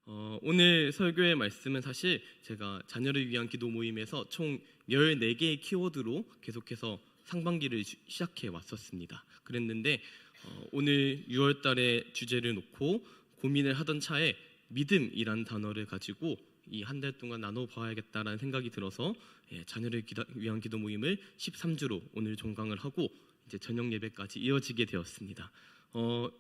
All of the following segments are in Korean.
오늘 설교의 말씀은 사실 제가 자녀를 위한 기도 모임에서 총 14개의 키워드로 계속해서 상반기를 시작해 왔었습니다. 그랬는데 오늘 6월 달에 주제를 놓고 고민을 하던 차에 믿음이란 단어를 가지고 이 한 달 동안 나눠봐야겠다라는 생각이 들어서 자녀를 위한 기도 모임을 13주로 오늘 종강을 하고 이제 저녁 예배까지 이어지게 되었습니다.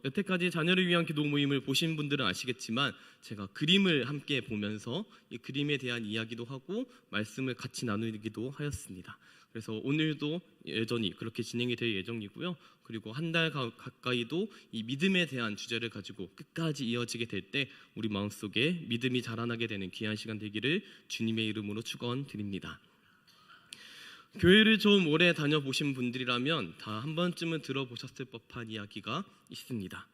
여태까지 자녀를 위한 기도 모임을 보신 분들은 아시겠지만 제가 그림을 함께 보면서 이 그림에 대한 이야기도 하고 말씀을 같이 나누기도 하였습니다. 그래서 오늘도 여전히 그렇게 진행이 될 예정이고요. 그리고 한 달 가까이도 이 믿음에 대한 주제를 가지고 끝까지 이어지게 될 때 우리 마음속에 믿음이 자라나게 되는 귀한 시간 되기를 주님의 이름으로 축원드립니다. 교회를 좀 오래 다녀보신 분들이라면 다 한 번쯤은 들어보셨을 법한 이야기가 있습니다.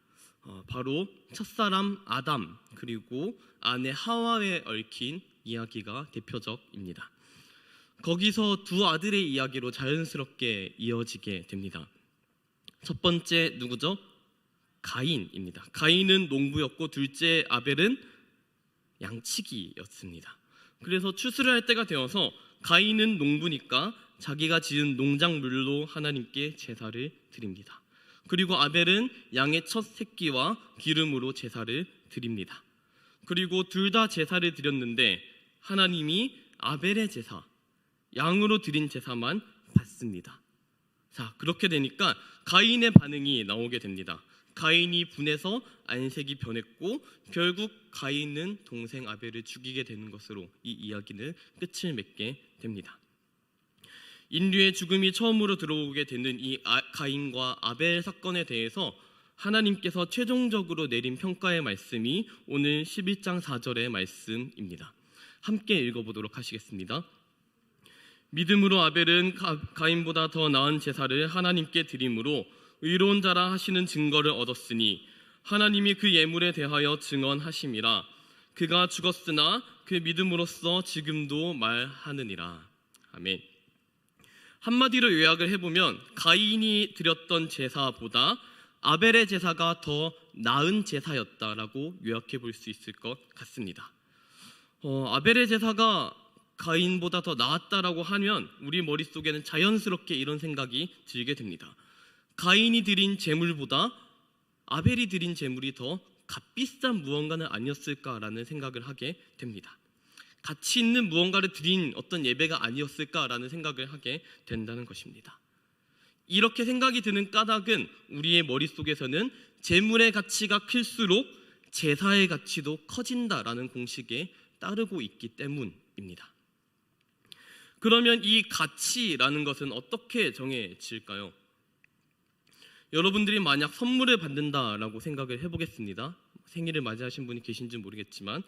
바로 첫사람 아담 그리고 아내 하와에 얽힌 이야기가 대표적입니다. 거기서 두 아들의 이야기로 자연스럽게 이어지게 됩니다. 첫 번째 누구죠? 가인입니다. 가인은 농부였고 둘째 아벨은 양치기였습니다. 그래서 추수를 할 때가 되어서 가인은 농부니까 자기가 지은 농작물로 하나님께 제사를 드립니다. 그리고 아벨은 양의 첫 새끼와 기름으로 제사를 드립니다. 그리고 둘 다 제사를 드렸는데 하나님이 아벨의 제사, 양으로 드린 제사만 받습니다. 자, 그렇게 되니까 가인의 반응이 나오게 됩니다. 가인이 분해서 안색이 변했고 결국 가인은 동생 아벨을 죽이게 되는 것으로 이 이야기는 끝을 맺게 됩니다. 인류의 죽음이 처음으로 들어오게 되는 이 가인과 아벨 사건에 대해서 하나님께서 최종적으로 내린 평가의 말씀이 오늘 11장 4절의 말씀입니다. 함께 읽어보도록 하시겠습니다. 믿음으로 아벨은 가인보다 더 나은 제사를 하나님께 드림으로 의로운 자라 하시는 증거를 얻었으니 하나님이 그 예물에 대하여 증언하심이라. 그가 죽었으나 그 믿음으로써 지금도 말하느니라. 아멘. 한마디로 요약을 해보면 가인이 드렸던 제사보다 아벨의 제사가 더 나은 제사였다라고 요약해 볼 수 있을 것 같습니다. 아벨의 제사가 가인보다 더 나았다라고 하면 우리 머릿속에는 자연스럽게 이런 생각이 들게 됩니다. 가인이 드린 제물보다 아벨이 드린 제물이 더 값비싼 무언가는 아니었을까라는 생각을 하게 됩니다. 가치 있는 무언가를 드린 어떤 예배가 아니었을까라는 생각을 하게 된다는 것입니다. 이렇게 생각이 드는 까닭은 우리의 머릿속에서는 제물의 가치가 클수록 제사의 가치도 커진다라는 공식에 따르고 있기 때문입니다. 그러면 이 가치라는 것은 어떻게 정해질까요? 여러분들이 만약 선물을 받는다라고 생각을 해보겠습니다. 생일을 맞이하신 분이 계신지 모르겠지만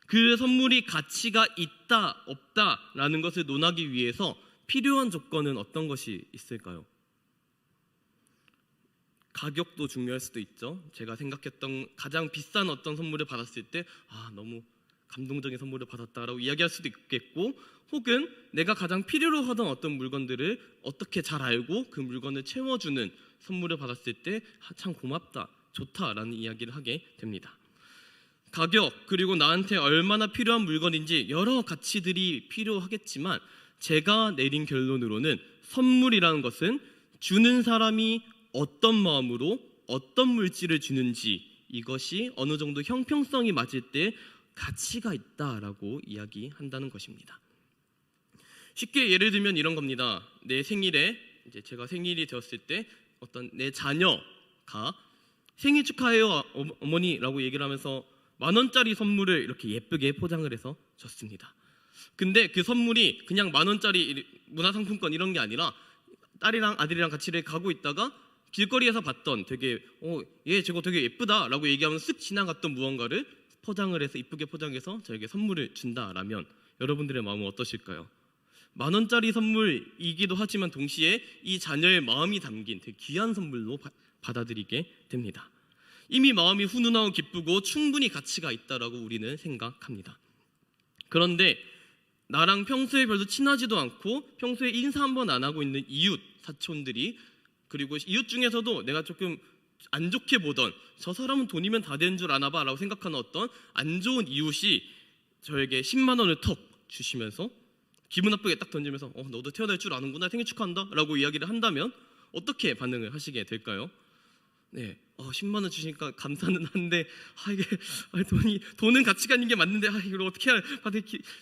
그 선물이 가치가 있다 없다라는 것을 논하기 위해서 필요한 조건은 어떤 것이 있을까요? 가격도 중요할 수도 있죠. 제가 생각했던 가장 비싼 어떤 선물을 받았을 때 너무 감동적인 선물을 받았다라고 이야기할 수도 있겠고, 혹은 내가 가장 필요로 하던 어떤 물건들을 어떻게 잘 알고 그 물건을 채워주는 선물을 받았을 때 참 고맙다, 좋다라는 이야기를 하게 됩니다. 가격 그리고 나한테 얼마나 필요한 물건인지 여러 가치들이 필요하겠지만 제가 내린 결론으로는 선물이라는 것은 주는 사람이 어떤 마음으로 어떤 물질을 주는지 이것이 어느 정도 형평성이 맞을 때 가치가 있다라고 이야기한다는 것입니다. 쉽게 예를 들면 이런 겁니다. 내 생일에 이제 제가 생일이 되었을 때 어떤 내 자녀가 생일 축하해요 어머니라고 얘기를 하면서 10,000원짜리 선물을 이렇게 예쁘게 포장을 해서 줬습니다. 근데 그 선물이 그냥 10,000원짜리 문화상품권 이런 게 아니라 딸이랑 아들이랑 같이 가고 있다가 길거리에서 봤던 되게 얘 저거 되게 예쁘다라고 얘기하면서 쓱 지나갔던 무언가를 포장을 해서 이쁘게 포장해서 저에게 선물을 준다라면 여러분들의 마음은 어떠실까요? 10,000원짜리 선물이기도 하지만 동시에 이 자녀의 마음이 담긴 되게 귀한 선물로 받아들이게 됩니다. 이미 마음이 훈훈하고 기쁘고 충분히 가치가 있다라고 우리는 생각합니다. 그런데 나랑 평소에 별로 친하지도 않고 평소에 인사 한번 안 하고 있는 이웃 사촌들이, 그리고 이웃 중에서도 내가 조금 안 좋게 보던, 저 사람은 돈이면 다 되는 줄 아나 봐 라고 생각하는 어떤 안 좋은 이웃이 저에게 10만 원을 턱 주시면서 기분 나쁘게 딱 던지면서 너도 태어날 줄 아는구나, 생일 축하한다 라고 이야기를 한다면 어떻게 반응을 하시게 될까요? 네, 10만 원 주시니까 감사는 한데 이게 돈은 가치가 있는 게 맞는데 이걸 어떻게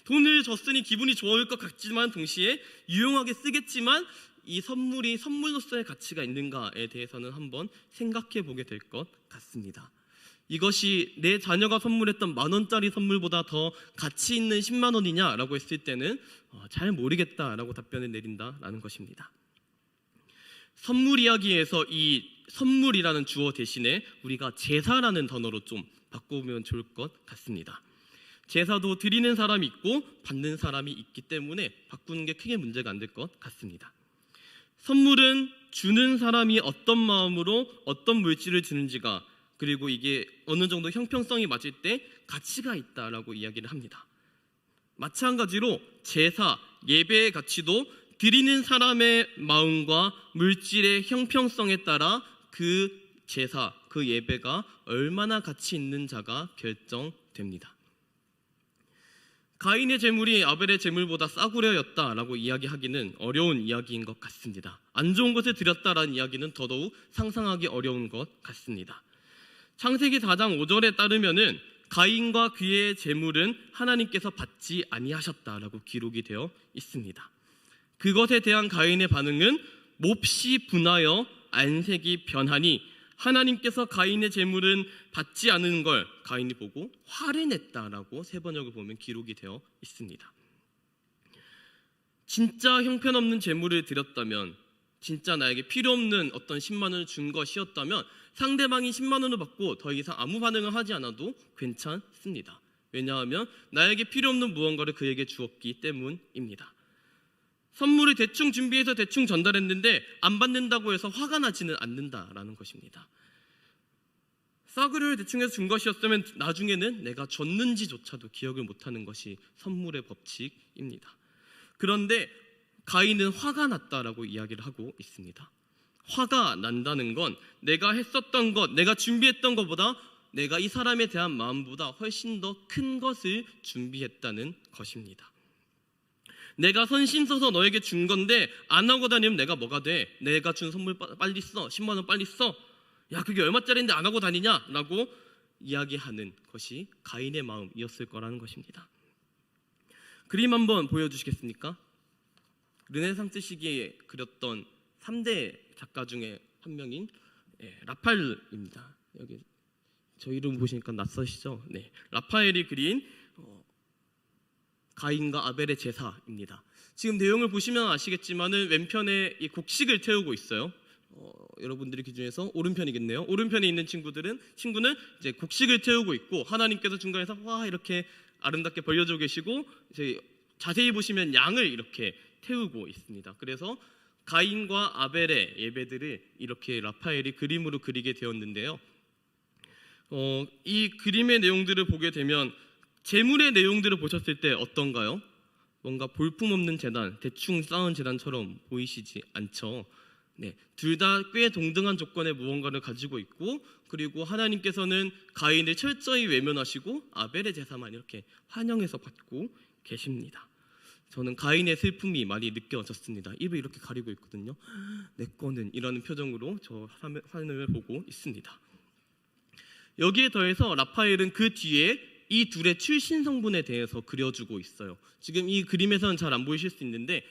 돈을 줬으니 기분이 좋을 것 같지만 동시에 유용하게 쓰겠지만 이 선물이 선물로서의 가치가 있는가에 대해서는 한번 생각해 보게 될 것 같습니다. 이것이 내 자녀가 선물했던 10,000원짜리 선물보다 더 가치 있는 10만 원이냐라고 했을 때는 잘 모르겠다라고 답변을 내린다라는 것입니다. 선물 이야기에서 이 선물이라는 주어 대신에 우리가 제사라는 단어로 좀 바꾸면 좋을 것 같습니다. 제사도 드리는 사람이 있고 받는 사람이 있기 때문에 바꾸는 게 크게 문제가 안 될 것 같습니다. 선물은 주는 사람이 어떤 마음으로 어떤 물질을 주는지가, 그리고 이게 어느 정도 형평성이 맞을 때 가치가 있다라고 이야기를 합니다. 마찬가지로 제사, 예배의 가치도 드리는 사람의 마음과 물질의 형평성에 따라 그 제사, 그 예배가 얼마나 가치 있는 자가 결정됩니다. 가인의 재물이 아벨의 재물보다 싸구려였다라고 이야기하기는 어려운 이야기인 것 같습니다. 안 좋은 것을 드렸다라는 이야기는 더더욱 상상하기 어려운 것 같습니다. 창세기 4장 5절에 따르면은 가인과 그의 재물은 하나님께서 받지 아니하셨다라고 기록이 되어 있습니다. 그것에 대한 가인의 반응은 몹시 분하여 안색이 변하니 하나님께서 가인의 재물은 받지 않은 걸 가인이 보고 화를 냈다라고 세 번역을 보면 기록이 되어 있습니다. 진짜 형편없는 재물을 드렸다면, 진짜 나에게 필요 없는 어떤 10만 원을 준 것이었다면 상대방이 10만 원을 받고 더 이상 아무 반응을 하지 않아도 괜찮습니다. 왜냐하면 나에게 필요 없는 무언가를 그에게 주었기 때문입니다. 선물을 대충 준비해서 대충 전달했는데 안 받는다고 해서 화가 나지는 않는다라는 것입니다. 싸구려를 대충 해서 준 것이었으면 나중에는 내가 줬는지조차도 기억을 못하는 것이 선물의 법칙입니다. 그런데 가인은 화가 났다라고 이야기를 하고 있습니다. 화가 난다는 건 내가 했었던 것, 내가 준비했던 것보다 내가 이 사람에 대한 마음보다 훨씬 더 큰 것을 준비했다는 것입니다. 내가 선심 써서 너에게 준 건데 안 하고 다니면 내가 뭐가 돼? 내가 준 선물 빨리 써, 10만 원 빨리 써. 야, 그게 얼마짜리인데 안 하고 다니냐? 라고 이야기하는 것이 가인의 마음이었을 거라는 것입니다. 그림 한번 보여주시겠습니까? 르네상스 시기에 그렸던 3대 작가 중에 한 명인 라파엘입니다. 여기 저 이름 보시니까 낯서시죠? 네, 라파엘이 그린 가인과 아벨의 제사입니다. 지금 내용을 보시면 아시겠지만은 왼편에 이 곡식을 태우고 있어요. 여러분들의 기준에서 오른편이겠네요. 오른편에 있는 친구는 이제 곡식을 태우고 있고 하나님께서 중간에서 와 이렇게 아름답게 벌려주고 계시고 이제 자세히 보시면 양을 이렇게 태우고 있습니다. 그래서 가인과 아벨의 예배들을 이렇게 라파엘이 그림으로 그리게 되었는데요. 이 그림의 내용들을 보게 되면 재물의 내용들을 보셨을 때 어떤가요? 뭔가 볼품없는 재단, 대충 쌓은 재단처럼 보이시지 않죠? 네, 둘 다 꽤 동등한 조건의 무언가를 가지고 있고, 그리고 하나님께서는 가인을 철저히 외면하시고 아벨의 제사만 이렇게 환영해서 받고 계십니다. 저는 가인의 슬픔이 많이 느껴졌습니다. 입을 이렇게 가리고 있거든요. 내 거는 이라는 표정으로 저 화면을 보고 있습니다. 여기에 더해서 라파엘은 그 뒤에 이 둘의 출신 성분에 대해서 그려주고 있어요. 지금 이 그림에서는 잘 안 보이실 수 있는데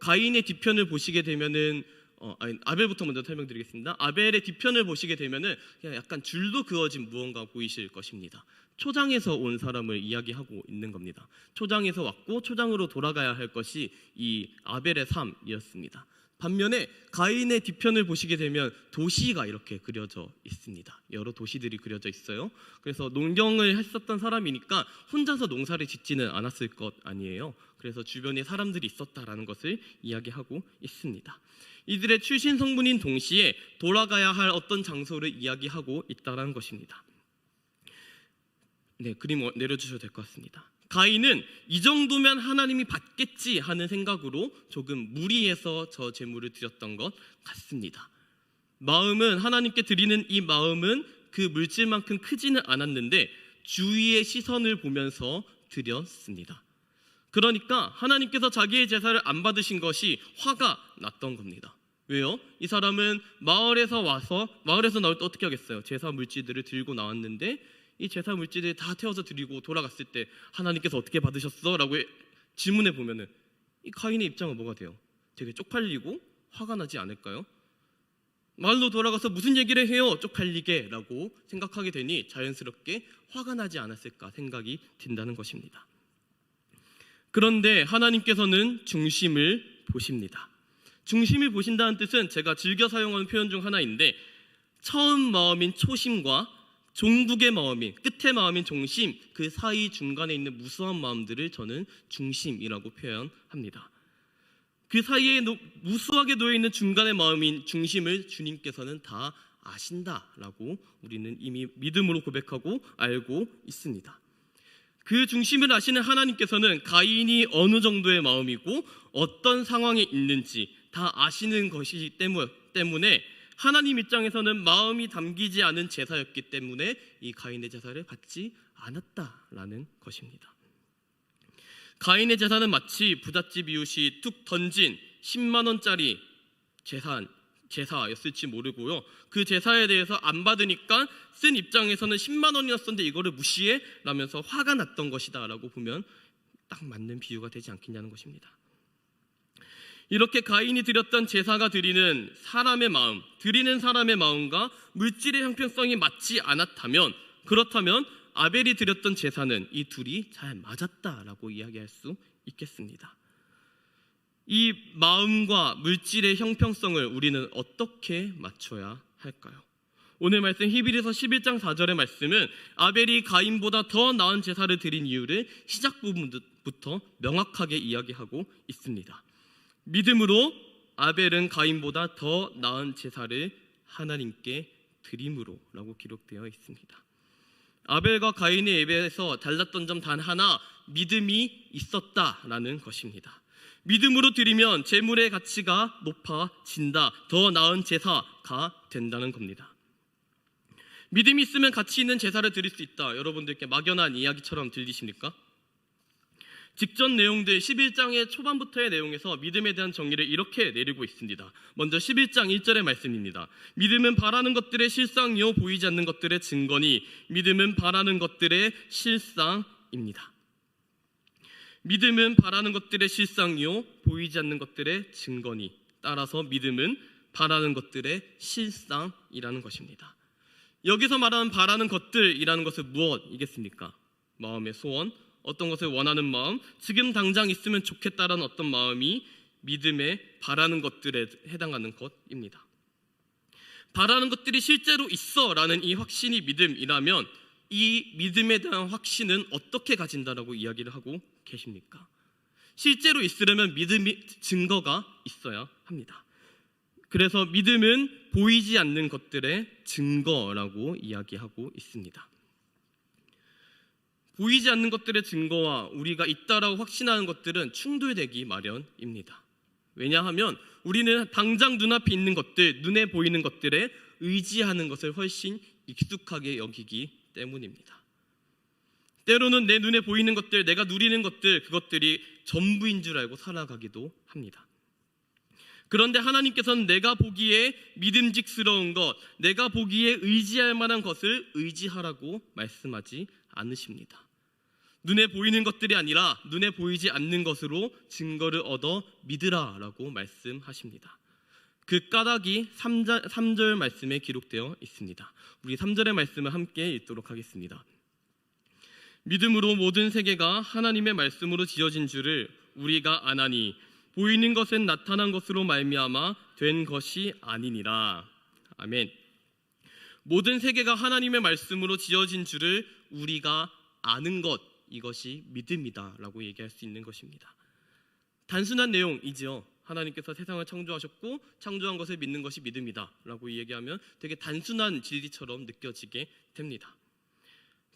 가인의 뒤편을 보시게 되면은 아벨부터 먼저 설명드리겠습니다. 아벨의 뒤편을 보시게 되면은 그냥 약간 줄도 그어진 무언가 보이실 것입니다. 초장에서 온 사람을 이야기하고 있는 겁니다. 초장에서 왔고 초장으로 돌아가야 할 것이 이 아벨의 삶이었습니다. 반면에 가인의 뒤편을 보시게 되면 도시가 이렇게 그려져 있습니다. 여러 도시들이 그려져 있어요. 그래서 농경을 했었던 사람이니까 혼자서 농사를 짓지는 않았을 것 아니에요. 그래서 주변에 사람들이 있었다라는 것을 이야기하고 있습니다. 이들의 출신 성분인 동시에 돌아가야 할 어떤 장소를 이야기하고 있다는 것입니다. 네, 그림 내려주셔도 될 것 같습니다. 가인은 이 정도면 하나님이 받겠지 하는 생각으로 조금 무리해서 저 제물을 드렸던 것 같습니다. 마음은 하나님께 드리는 이 마음은 그 물질만큼 크지는 않았는데 주위의 시선을 보면서 드렸습니다. 그러니까 하나님께서 자기의 제사를 안 받으신 것이 화가 났던 겁니다. 왜요? 이 사람은 마을에서 나올 때 어떻게 하겠어요? 제사 물질들을 들고 나왔는데 이 제사 물질을 다 태워서 드리고 돌아갔을 때 하나님께서 어떻게 받으셨어? 라고 질문해 보면은 이 가인의 입장은 뭐가 돼요? 되게 쪽팔리고 화가 나지 않을까요? 마을로 돌아가서 무슨 얘기를 해요? 쪽팔리게 라고 생각하게 되니 자연스럽게 화가 나지 않았을까 생각이 든다는 것입니다. 그런데 하나님께서는 중심을 보십니다. 중심을 보신다는 뜻은 제가 즐겨 사용하는 표현 중 하나인데 처음 마음인 초심과 종국의 마음인 끝의 마음인 종심, 그 사이 중간에 있는 무수한 마음들을 저는 중심이라고 표현합니다. 그 사이에 무수하게 놓여있는 중간의 마음인 중심을 주님께서는 다 아신다라고 우리는 이미 믿음으로 고백하고 알고 있습니다. 그 중심을 아시는 하나님께서는 가인이 어느 정도의 마음이고 어떤 상황에 있는지 다 아시는 것이기 때문에 하나님 입장에서는 마음이 담기지 않은 제사였기 때문에 이 가인의 제사를 받지 않았다라는 것입니다. 가인의 제사는 마치 부잣집 이웃이 툭 던진 10만 원짜리 제사였을지 모르고요. 그 제사에 대해서 안 받으니까 쓴 입장에서는 10만 원이었었는데 이거를 무시해? 라면서 화가 났던 것이다 라고 보면 딱 맞는 비유가 되지 않겠냐는 것입니다. 이렇게 가인이 드렸던 제사가 드리는 사람의 마음과 물질의 형평성이 맞지 않았다면, 그렇다면 아벨이 드렸던 제사는 이 둘이 잘 맞았다라고 이야기할 수 있겠습니다. 이 마음과 물질의 형평성을 우리는 어떻게 맞춰야 할까요? 오늘 말씀 히브리서 11장 4절의 말씀은 아벨이 가인보다 더 나은 제사를 드린 이유를 시작 부분부터 명확하게 이야기하고 있습니다. 믿음으로 아벨은 가인보다 더 나은 제사를 하나님께 드림으로 라고 기록되어 있습니다. 아벨과 가인의 예배에서 달랐던 점 단 하나, 믿음이 있었다라는 것입니다. 믿음으로 드리면 재물의 가치가 높아진다, 더 나은 제사가 된다는 겁니다. 믿음이 있으면 가치 있는 제사를 드릴 수 있다. 여러분들께 막연한 이야기처럼 들리십니까? 직전 내용들 11장의 초반부터의 내용에서 믿음에 대한 정의를 이렇게 내리고 있습니다. 먼저 11장 1절의 말씀입니다. 믿음은 바라는 것들의 실상이요 보이지 않는 것들의 증거니 믿음은 바라는 것들의 실상입니다. 믿음은 바라는 것들의 실상이요 보이지 않는 것들의 증거니, 따라서 믿음은 바라는 것들의 실상이라는 것입니다. 여기서 말하는 바라는 것들이라는 것은 무엇이겠습니까? 마음의 소원, 어떤 것을 원하는 마음, 지금 당장 있으면 좋겠다라는 어떤 마음이 믿음에 바라는 것들에 해당하는 것입니다. 바라는 것들이 실제로 있어라는 이 확신이 믿음이라면 이 믿음에 대한 확신은 어떻게 가진다라고 이야기를 하고 계십니까? 실제로 있으려면 믿음이 증거가 있어야 합니다. 그래서 믿음은 보이지 않는 것들의 증거라고 이야기하고 있습니다. 보이지 않는 것들의 증거와 우리가 있다라고 확신하는 것들은 충돌되기 마련입니다. 왜냐하면 우리는 당장 눈앞에 있는 것들, 눈에 보이는 것들에 의지하는 것을 훨씬 익숙하게 여기기 때문입니다. 때로는 내 눈에 보이는 것들, 내가 누리는 것들, 그것들이 전부인 줄 알고 살아가기도 합니다. 그런데 하나님께서는 내가 보기에 믿음직스러운 것, 내가 보기에 의지할 만한 것을 의지하라고 말씀하지 않으십니다. 눈에 보이는 것들이 아니라 눈에 보이지 않는 것으로 증거를 얻어 믿으라라고 말씀하십니다. 그 까닭이 3절 말씀에 기록되어 있습니다. 우리 3절의 말씀을 함께 읽도록 하겠습니다. 믿음으로 모든 세계가 하나님의 말씀으로 지어진 줄을 우리가 아나니 보이는 것은 나타난 것으로 말미암아 된 것이 아니니라. 아멘. 모든 세계가 하나님의 말씀으로 지어진 줄을 우리가 아는 것, 이것이 믿음이다 라고 얘기할 수 있는 것입니다. 단순한 내용이지요. 하나님께서 세상을 창조하셨고 창조한 것을 믿는 것이 믿음이다 라고 얘기하면 되게 단순한 진리처럼 느껴지게 됩니다.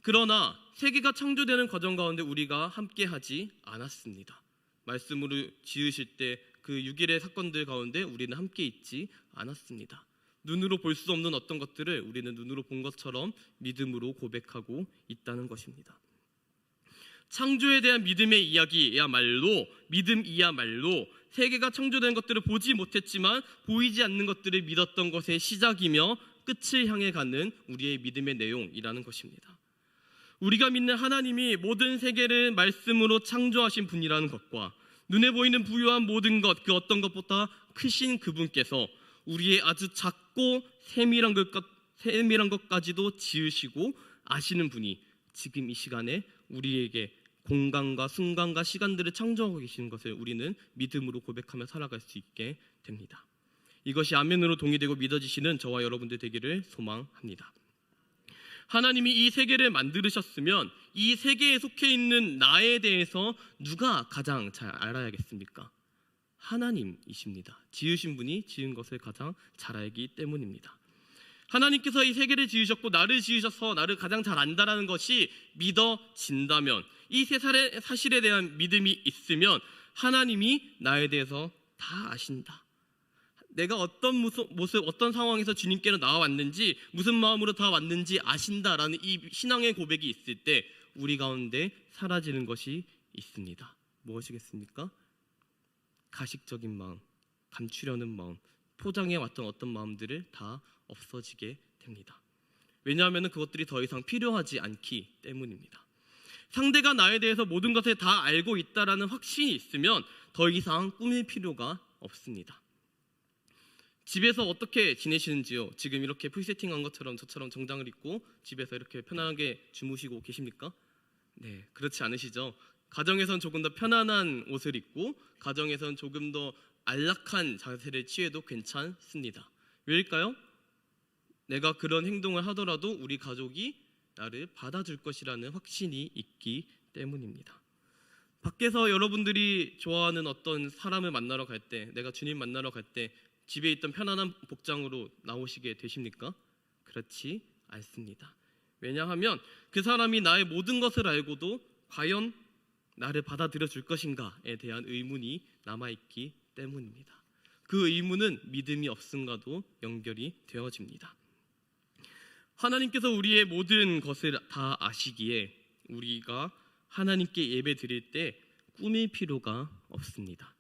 그러나 세계가 창조되는 과정 가운데 우리가 함께하지 않았습니다. 말씀으로 지으실 때 그 6일의 사건들 가운데 우리는 함께 있지 않았습니다. 눈으로 볼 수 없는 어떤 것들을 우리는 눈으로 본 것처럼 믿음으로 고백하고 있다는 것입니다. 창조에 대한 믿음의 믿음이야말로 세계가 창조된 것들을 보지 못했지만 보이지 않는 것들을 믿었던 것의 시작이며 끝을 향해 가는 우리의 믿음의 내용이라는 것입니다. 우리가 믿는 하나님이 모든 세계를 말씀으로 창조하신 분이라는 것과 눈에 보이는 부유한 모든 것, 그 어떤 것보다 크신 그분께서 우리의 아주 작고 세밀한 것까지도 지으시고 아시는 분이 지금 이 시간에 우리에게 공간과 순간과 시간들을 창조하고 계시는 것을 우리는 믿음으로 고백하며 살아갈 수 있게 됩니다. 이것이 아멘으로 동의되고 믿어지시는 저와 여러분들 되기를 소망합니다. 하나님이 이 세계를 만드셨으면 이 세계에 속해 있는 나에 대해서 누가 가장 잘 알아야겠습니까? 하나님이십니다. 지으신 분이 지은 것을 가장 잘 알기 때문입니다. 하나님께서 이 세계를 지으셨고 나를 지으셔서 나를 가장 잘 안다라는 것이 믿어진다면, 이 세상의 사실에 대한 믿음이 있으면 하나님이 나에 대해서 다 아신다, 내가 어떤 모습, 어떤 상황에서 주님께로 나와왔는지, 무슨 마음으로 다 왔는지 아신다라는 이 신앙의 고백이 있을 때 우리 가운데 사라지는 것이 있습니다. 무엇이겠습니까? 가식적인 마음, 감추려는 마음, 포장해 왔던 어떤 마음들을 다 없어지게 됩니다. 왜냐하면 그것들이 더 이상 필요하지 않기 때문입니다. 상대가 나에 대해서 모든 것을 다 알고 있다라는 확신이 있으면 더 이상 꾸밀 필요가 없습니다. 집에서 어떻게 지내시는지요? 지금 이렇게 풀세팅한 것처럼 저처럼 정장을 입고 집에서 이렇게 편안하게 주무시고 계십니까? 네, 그렇지 않으시죠? 가정에선 조금 더 편안한 옷을 입고 가정에선 조금 더 안락한 자세를 취해도 괜찮습니다. 왜일까요? 내가 그런 행동을 하더라도 우리 가족이 나를 받아줄 것이라는 확신이 있기 때문입니다. 밖에서 여러분들이 좋아하는 어떤 사람을 만나러 갈 때, 내가 주님 만나러 갈 때 집에 있던 편안한 복장으로 나오시게 되십니까? 그렇지 않습니다. 왜냐하면 그 사람이 나의 모든 것을 알고도 과연 나를 받아들여 줄 것인가에 대한 의문이 남아있기 때문입니다. 그 의문은 믿음이 없음과도 연결이 되어집니다. 하나님께서 우리의 모든 것을 다 아시기에 우리가 하나님께 예배 드릴 때 꾸밀 필요가 없습니다.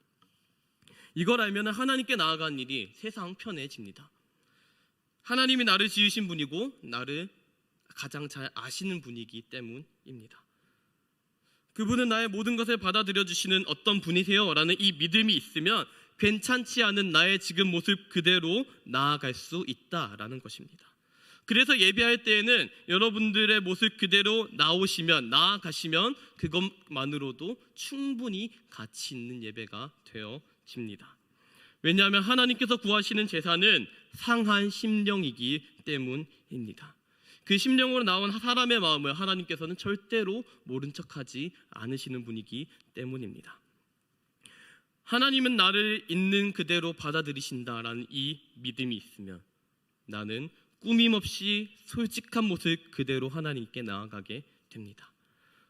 이걸 알면 하나님께 나아가는 일이 세상 편해집니다. 하나님이 나를 지으신 분이고 나를 가장 잘 아시는 분이기 때문입니다. 그분은 나의 모든 것을 받아들여 주시는 어떤 분이세요 라는 이 믿음이 있으면 괜찮지 않은 나의 지금 모습 그대로 나아갈 수 있다라는 것입니다. 그래서 예배할 때에는 여러분들의 모습 그대로 나아가시면 그것만으로도 충분히 가치 있는 예배가 되어집니다. 왜냐하면 하나님께서 구하시는 제사는 상한 심령이기 때문입니다. 그 심령으로 나온 사람의 마음을 하나님께서는 절대로 모른 척하지 않으시는 분이기 때문입니다. 하나님은 나를 있는 그대로 받아들이신다라는 이 믿음이 있으면 나는 꾸밈없이 솔직한 모습 그대로 하나님께 나아가게 됩니다.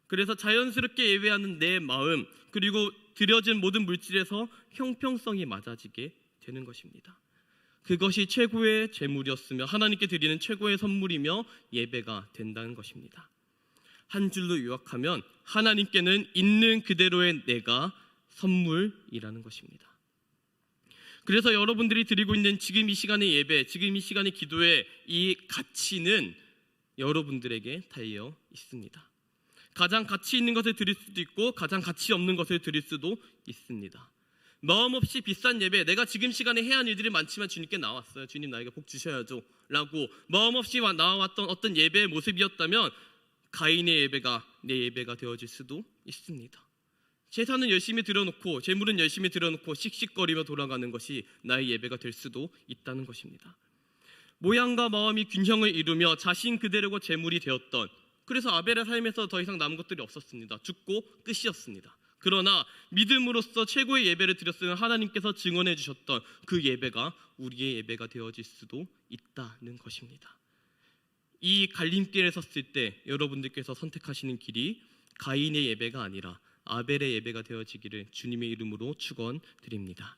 그래서 자연스럽게 예배하는 내 마음, 그리고 드려진 모든 물질에서 형평성이 맞아지게 되는 것입니다. 그것이 최고의 제물이었으며 하나님께 드리는 최고의 선물이며 예배가 된다는 것입니다. 한 줄로 요약하면 하나님께는 있는 그대로의 내가 선물이라는 것입니다. 그래서 여러분들이 드리고 있는 지금 이 시간의 예배, 지금 이 시간의 기도의 이 가치는 여러분들에게 달려 있습니다. 가장 가치 있는 것을 드릴 수도 있고 가장 가치 없는 것을 드릴 수도 있습니다. 마음 없이 비싼 예배, 내가 지금 시간에 해야 할 일들이 많지만 주님께 나왔어요. 주님 나에게 복 주셔야죠 라고 마음 없이 나와왔던 어떤 예배의 모습이었다면 가인의 예배가 내 예배가 되어질 수도 있습니다. 제사는 열심히 드려놓고 제물은 열심히 드려놓고 씩씩거리며 돌아가는 것이 나의 예배가 될 수도 있다는 것입니다. 모양과 마음이 균형을 이루며 자신 그대로가 제물이 되었던, 그래서 아벨의 삶에서 더 이상 남은 것들이 없었습니다. 죽고 끝이었습니다. 그러나 믿음으로써 최고의 예배를 드렸으면 하나님께서 증언해 주셨던 그 예배가 우리의 예배가 되어질 수도 있다는 것입니다. 이 갈림길에 섰을 때 여러분들께서 선택하시는 길이 가인의 예배가 아니라 아벨의 예배가 되어지기를 주님의 이름으로 축원드립니다.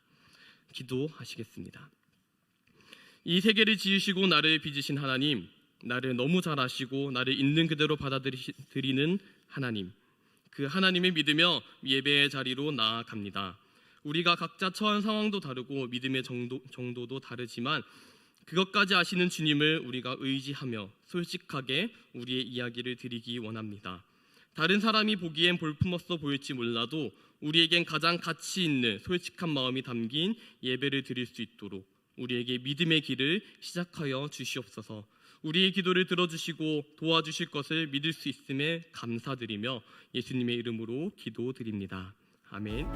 기도하시겠습니다. 이 세계를 지으시고 나를 빚으신 하나님, 나를 너무 잘 아시고 나를 있는 그대로 받아들이는 하나님, 그 하나님을 믿으며 예배의 자리로 나아갑니다. 우리가 각자 처한 상황도 다르고 믿음의 정도도 다르지만 그것까지 아시는 주님을 우리가 의지하며 솔직하게 우리의 이야기를 드리기 원합니다. 다른 사람이 보기엔 볼품없어 보일지 몰라도 우리에겐 가장 가치 있는 솔직한 마음이 담긴 예배를 드릴 수 있도록 우리에게 믿음의 길을 시작하여 주시옵소서. 우리의 기도를 들어주시고 도와주실 것을 믿을 수 있음에 감사드리며 예수님의 이름으로 기도드립니다. 아멘.